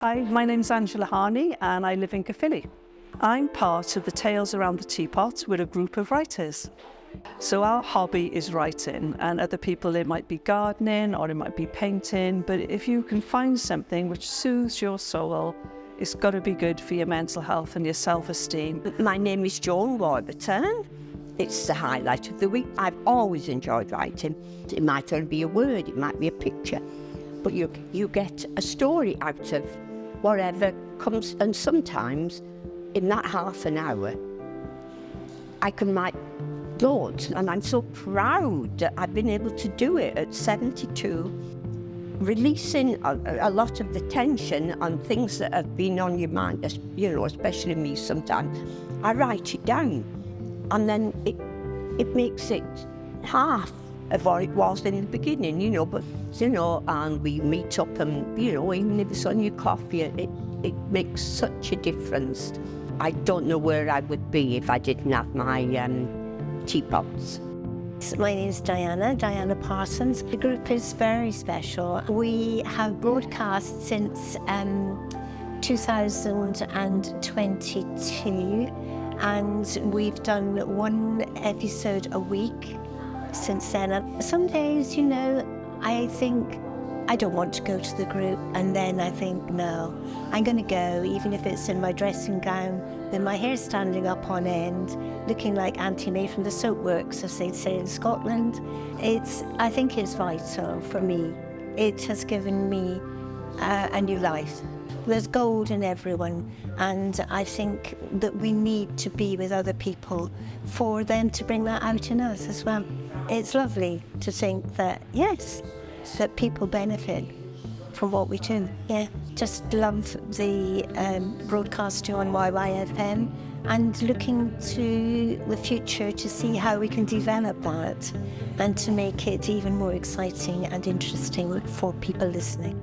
Hi, my name's Angela Harney and I live in Caerffili. I'm part of the Tales Around the Teapots with a group of writers. So our hobby is writing, and other people, it might be gardening or it might be painting, but if you can find something which soothes your soul, it's got to be good for your mental health and your self-esteem. My name is Joan Warburton. It's the highlight of the week. I've always enjoyed writing. It might only be a word, it might be a picture, but you get a story out of whatever comes, and sometimes in that half an hour I can write loads, and I'm so proud that I've been able to do it at 72, releasing a lot of the tension on things that have been on your mind, especially me sometimes. I write it down, and then it makes it half of what it was in the beginning, and we meet up and, even if it's on your coffee, it makes such a difference. I don't know where I would be if I didn't have my teapots. My name is Diana Parsons. The group is very special. We have broadcast since 2022, and we've done one episode a week since then. And some days, I think I don't want to go to the group, and then I think, no, I'm going to go, even if it's in my dressing gown, with my hair standing up on end, looking like Auntie May from the Soapworks, as they say in Scotland. I think it's vital for me. It has given me a new life. There's gold in everyone, and I think that we need to be with other people for them to bring that out in us as well. It's lovely to think that, yes, that people benefit from what we do. Yeah, just love the broadcast on YYFM, and looking to the future to see how we can develop that and to make it even more exciting and interesting for people listening.